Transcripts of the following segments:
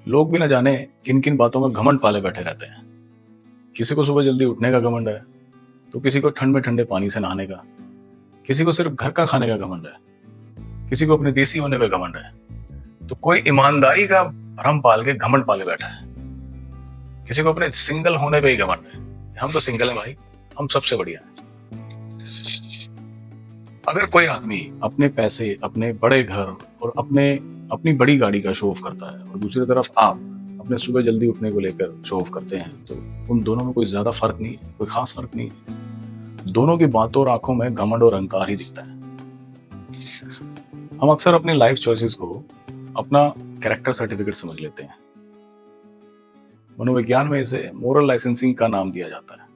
लोग भी ना जाने किन किन बातों में घमंड पाले बैठे रहते हैं। किसी को सुबह जल्दी उठने का घमंड है, तो किसी को ठंड में ठंडे पानी से नहाने का, किसी को सिर्फ घर का खाने का घमंड है, किसी को अपने देसी होने पे घमंड है, तो कोई ईमानदारी का भ्रम पाल के घमंड पाले बैठा है। किसी को अपने सिंगल होने पे ही घमंड है। हम तो सिंगल हैं भाई, हम सबसे बढ़िया हैं। अगर कोई आदमी अपने पैसे, अपने बड़े घर और अपनी बड़ी गाड़ी का शो ऑफ करता है और दूसरी तरफ आप अपने सुबह जल्दी उठने को लेकर शो ऑफ करते हैं, तो उन दोनों में कोई ज्यादा फर्क नहीं है, कोई खास फर्क नहीं है। दोनों की बातों और आंखों में घमंड और अहंकार ही दिखता है। हम अक्सर अपनी लाइफ चॉइसेस को अपना कैरेक्टर सर्टिफिकेट समझ लेते हैं। मनोविज्ञान में इसे मोरल लाइसेंसिंग का नाम दिया जाता है।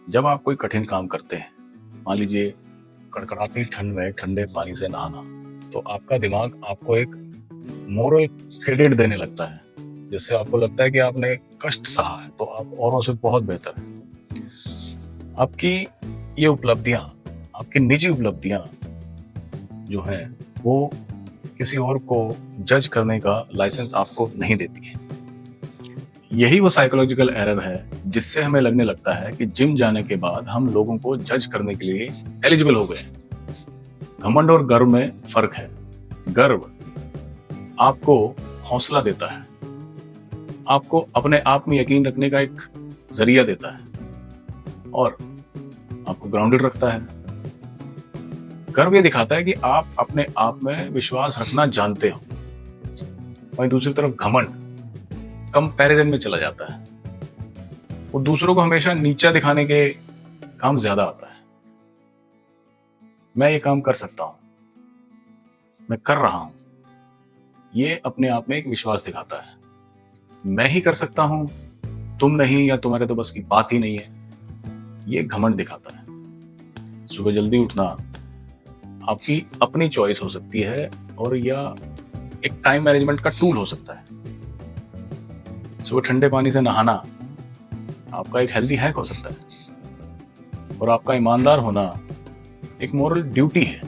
जब आप कोई कठिन काम करते हैं, मान लीजिए कड़कड़ाती ठंड में ठंडे पानी से नहाना, तो आपका दिमाग आपको एक मोरल क्रेडिट देने लगता है, जिससे आपको लगता है कि आपने कष्ट सहा है तो आप औरों से बहुत बेहतर है। आपकी ये उपलब्धियां, आपकी निजी उपलब्धियां जो हैं, वो किसी और को जज करने का लाइसेंस आपको नहीं देती है। यही वो साइकोलॉजिकल एरर है जिससे हमें लगने लगता है कि जिम जाने के बाद हम लोगों को जज करने के लिए एलिजिबल हो गए। घमंड और गर्व में फर्क है। गर्व आपको हौसला देता है, आपको अपने आप में यकीन रखने का एक जरिया देता है और आपको ग्राउंडेड रखता है। गर्व ये दिखाता है कि आप अपने आप में विश्वास रखना जानते हो। वहीं दूसरी तरफ घमंड कंपैरिजन में चला जाता है। वो दूसरों को हमेशा नीचा दिखाने के काम ज्यादा आता है। मैं ये काम कर सकता हूं, मैं कर रहा हूं, ये अपने आप में एक विश्वास दिखाता है। मैं ही कर सकता हूं, तुम नहीं, या तुम्हारे तो बस की बात ही नहीं है, ये घमंड दिखाता है। सुबह जल्दी उठना आपकी अपनी चॉइस हो सकती है और या एक टाइम मैनेजमेंट का टूल हो सकता है। सुबह ठंडे पानी से नहाना आपका एक हेल्दी हैक हो सकता है और आपका ईमानदार होना एक मोरल ड्यूटी है।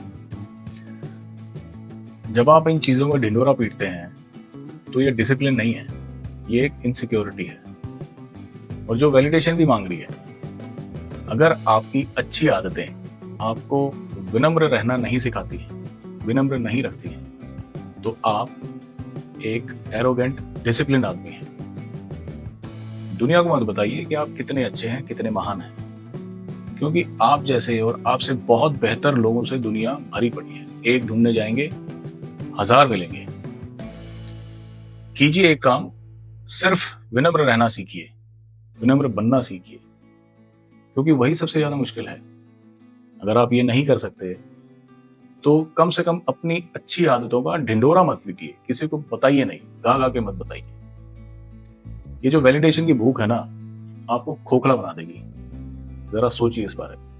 जब आप इन चीजों में ढिंडोरा पीटते हैं तो ये डिसिप्लिन नहीं है, ये एक इनसिक्योरिटी है और जो वैलिडेशन भी मांग रही है। अगर आपकी अच्छी आदतें आपको विनम्र रहना नहीं सिखाती, विनम्र नहीं रखती हैं, तो आप एक एरोगेंट डिसिप्लिन आदमी हैं। दुनिया को मत बताइए कि आप कितने अच्छे हैं, कितने महान हैं, क्योंकि आप जैसे और आपसे बहुत बेहतर लोगों से दुनिया भरी पड़ी है। एक ढूंढने जाएंगे, 1000 मिलेंगे। कीजिए एक काम, सिर्फ विनम्र रहना सीखिए, विनम्र बनना सीखिए, क्योंकि वही सबसे ज्यादा मुश्किल है। अगर आप ये नहीं कर सकते तो कम से कम अपनी अच्छी आदतों का ढिंडोरा मत पीटिए, किसी को बताइए नहीं, गा गा के मत बताइए। ये जो वैलिडेशन की भूख है ना, आपको खोखला बना देगी। जरा सोचिए इस बारे में।